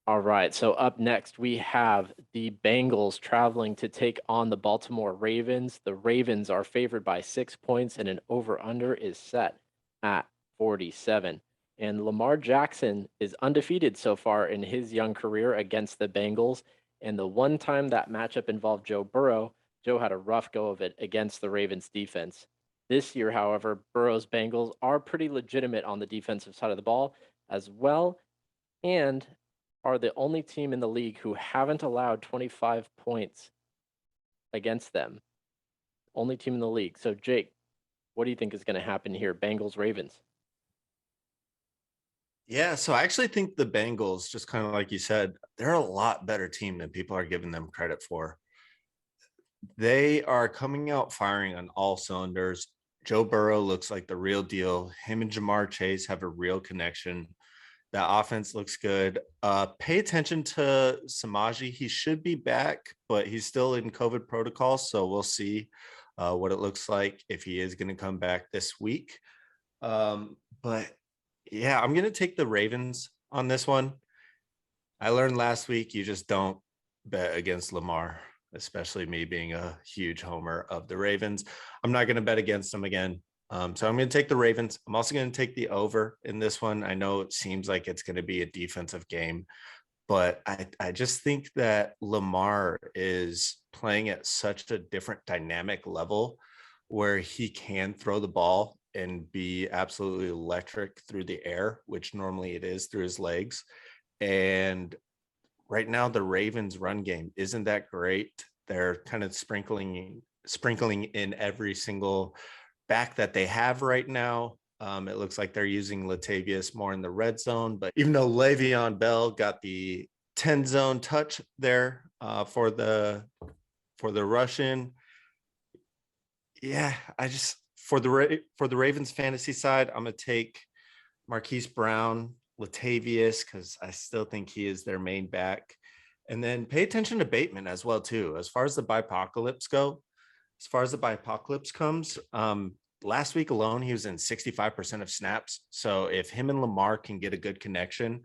All right, so up next we have the Bengals traveling to take on the Baltimore Ravens. The Ravens are favored by 6 points, and an over/under is set at 47. And Lamar Jackson is undefeated so far in his young career against the Bengals. And the one time that matchup involved Joe Burrow, Joe had a rough go of it against the Ravens defense. This year, however, Burrow's Bengals are pretty legitimate on the defensive side of the ball as well, and are the only team in the league who haven't allowed 25 points against them. Only team in the league. So, Jake, what do you think is going to happen here? Bengals, Ravens. Yeah, so I actually think the Bengals, just kind of like you said, they're a lot better team than people are giving them credit for. They are coming out firing on all cylinders. Joe Burrow looks like the real deal. Him and Jamar Chase have a real connection. That offense looks good. Pay attention to Samaji. He should be back, but he's still in COVID protocol. So we'll see what it looks like if he is going to come back this week. But yeah, I'm going to take the Ravens on this one. I learned last week you just don't bet against Lamar, especially me being a huge homer of the Ravens. I'm not going to bet against them again. So I'm going to take the Ravens. I'm also going to take the over in this one. I know it seems like it's going to be a defensive game, but I just think that Lamar is playing at such a different dynamic level where he can throw the ball and be absolutely electric through the air, which normally it is through his legs. And right now, the Ravens run game isn't that great. They're kind of sprinkling in every single back that they have right now. It looks like they're using Latavius more in the red zone, but even though Le'Veon Bell got the 10 zone touch there for the Russian, yeah, I just for the Ravens fantasy side, I'm gonna take Marquise Brown, Latavius, because I still think he is their main back. And then pay attention to Bateman as well, too. As far as the bipocalypse go, as far as the bipocalypse comes, last week alone, he was in 65% of snaps. So if him and Lamar can get a good connection,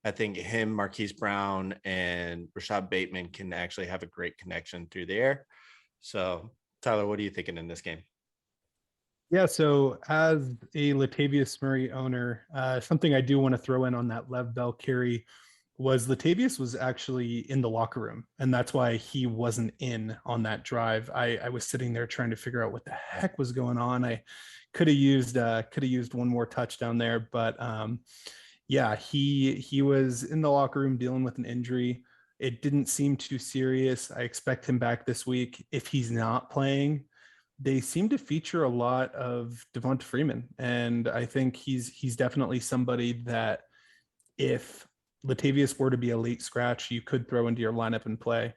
I think him, Marquise Brown, and Rashad Bateman can actually have a great connection through the air. So, Tyler, what are you thinking in this game? Yeah, so as a Latavius Murray owner, something I do want to throw in on that Lev Bell carry was Latavius was actually in the locker room, and that's why he wasn't in on that drive. I was sitting there trying to figure out what the heck was going on. I could have used one more touchdown there, but yeah, he was in the locker room dealing with an injury. It didn't seem too serious. I expect him back this week. If he's not playing, they seem to feature a lot of Devonta Freeman, and I think he's definitely somebody that if Latavius were to be a late scratch, you could throw into your lineup and play.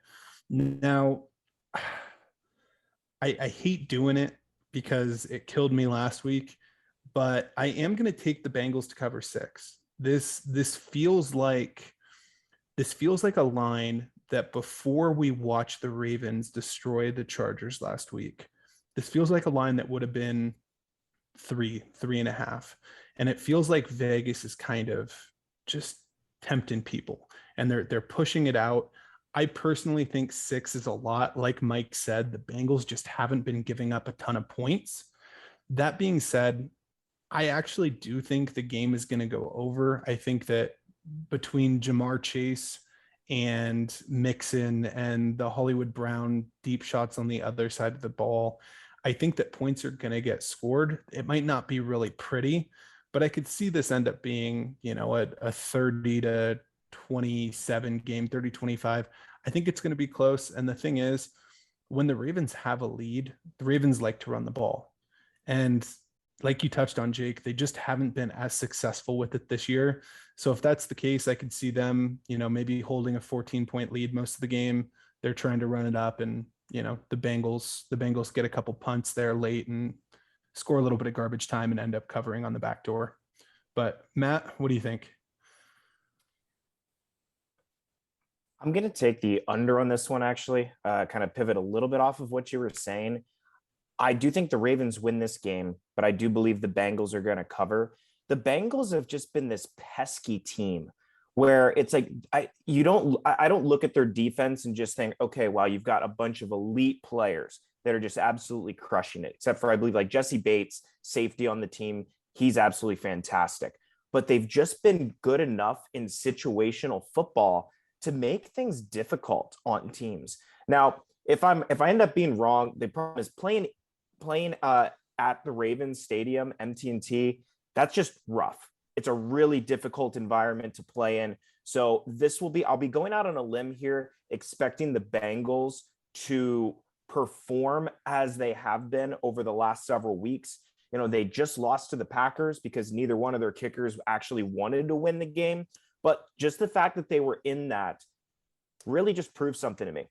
Now, I hate doing it because it killed me last week, but I am going to take the Bengals to cover 6. This feels like a line that before we watched the Ravens destroy the Chargers last week, this feels like a line that would have been 3.5. And it feels like Vegas is kind of just tempting people and they're pushing it out. I personally think 6 is a lot. Like Mike said, the Bengals just haven't been giving up a ton of points. That being said, I actually do think the game is going to go over. I think that between Jamar Chase and Mixon and the Hollywood Brown deep shots on the other side of the ball, I think that points are going to get scored. It might not be really pretty, but I could see this end up being, a 30 to 27 game, 30-25. I think it's going to be close. And the thing is, when the Ravens have a lead, the Ravens like to run the ball. And like you touched on, Jake, they just haven't been as successful with it this year. So if that's the case, I could see them, maybe holding a 14-point lead most of the game. They're trying to run it up, and the Bengals get a couple punts there late and score a little bit of garbage time and end up covering on the back door. But Matt, what do you think? I'm going to take the under on this one, actually, kind of pivot a little bit off of what you were saying. I do think the Ravens win this game, but I do believe the Bengals are going to cover. The Bengals have just been this pesky team where it's like I don't look at their defense and just think, okay, wow, you've got a bunch of elite players that are just absolutely crushing it, except for I believe like Jesse Bates, safety on the team. He's absolutely fantastic. But they've just been good enough in situational football to make things difficult on teams. Now, if I end up being wrong, the problem is playing at the Ravens Stadium, MT&T, that's just rough. It's a really difficult environment to play in. So I'll be going out on a limb here, expecting the Bengals to perform as they have been over the last several weeks. You know, they just lost to the Packers because neither one of their kickers actually wanted to win the game. But just the fact that they were in that really just proves something to me.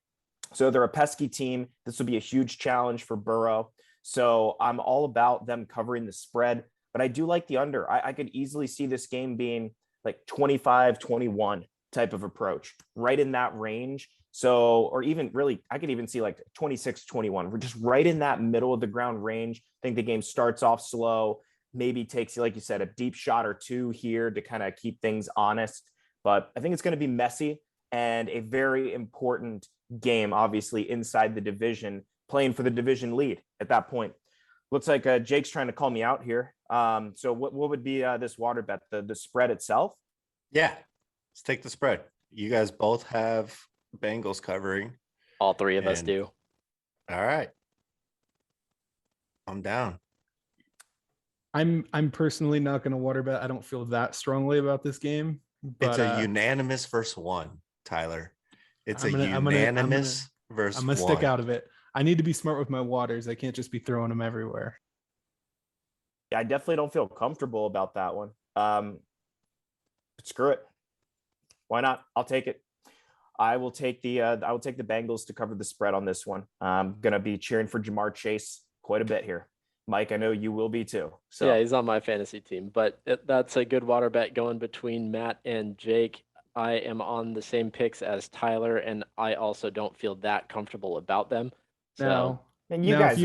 So they're a pesky team. This will be a huge challenge for Burrow. So I'm all about them covering the spread, but I do like the under. I could easily see this game being like 25-21 type of approach, right in that range. So, or even really, I could even see like 26-21. We're just right in that middle of the ground range. I think the game starts off slow, maybe takes, like you said, a deep shot or two here to kind of keep things honest. But I think it's going to be messy and a very important game, obviously, inside the division, playing for the division lead at that point. Looks like Jake's trying to call me out here. So what would be this water bet? The spread itself? Yeah, let's take the spread. You guys both have Bengals covering. All three of us do. All right. I'm down. I'm personally not going to water bet. I don't feel that strongly about this game. But, it's a unanimous versus one, Tyler. It's unanimous versus I'm going to stick out of it. I need to be smart with my waters. I can't just be throwing them everywhere. Yeah, I definitely don't feel comfortable about that one. But screw it. Why not? I'll take it. I will take the Bengals to cover the spread on this one. I'm gonna be cheering for Jamar Chase quite a bit here. Mike, I know you will be too. So yeah, he's on my fantasy team, but that's a good water bet going between Matt and Jake. I am on the same picks as Tyler, and I also don't feel that comfortable about them. So, now, and you guys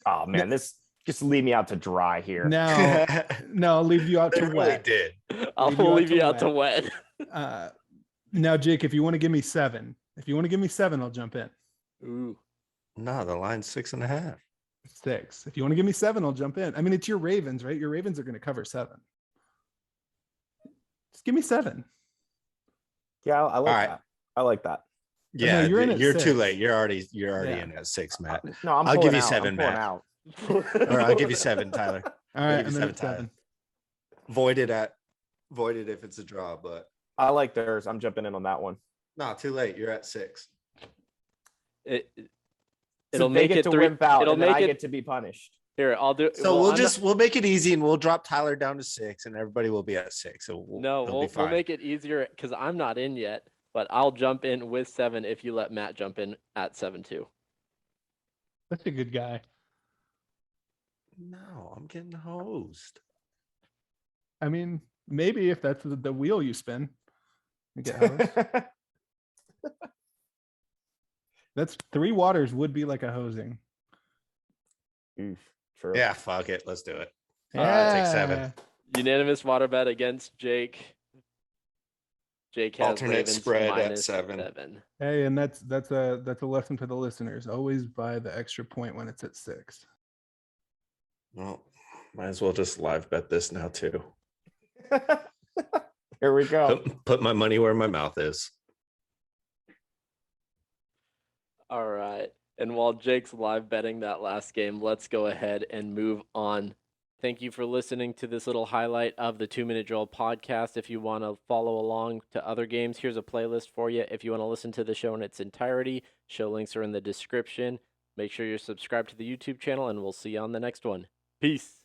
oh man, this just leave me out to dry here. Now, no, I'll leave you out to wet. Did. I'll leave you out to wet. Now, Jake, if you want to give me 7, I'll jump in. Ooh. No, the line's 6.5. 6. If you want to give me 7, I'll jump in. I mean, it's your Ravens, right? Your Ravens are going to cover 7. Just give me 7. Yeah, I like that. I like that. Yeah, no, you're too late. You're already in at 6, Matt. No, I'll give you 7, Matt. Or I'll give you 7, Tyler. All right, I'm at 7. Voided if it's a draw, but I like theirs. I'm jumping in on that one. No, too late. You're at 6. It'll make it to wimp out. It'll make it to be punished. Here, I'll do. So we'll make it easy and we'll drop Tyler down to 6, and everybody will be at 6. So we'll make it easier because I'm not in yet, but I'll jump in with 7 if you let Matt jump in at 7 too. That's a good guy. No, I'm getting hosed. I mean, maybe if that's the wheel you spin, you get hosed. That's 3 waters would be like a hosing. True. Yeah, fuck it. Let's do it. Yeah. Take 7. Unanimous water bet against Jake. Jake has alternate Ravens spread at -7. 7. Hey, and that's a lesson for the listeners. Always buy the extra point when it's at 6. Well, might as well just live bet this now too. Here we go. Put my money where my mouth is. All right. And while Jake's live betting that last game, let's go ahead and move on. Thank you for listening to this little highlight of the 2-Minute Drill podcast. If you want to follow along to other games, here's a playlist for you. If you want to listen to the show in its entirety, show links are in the description. Make sure you're subscribed to the YouTube channel, and we'll see you on the next one. Peace.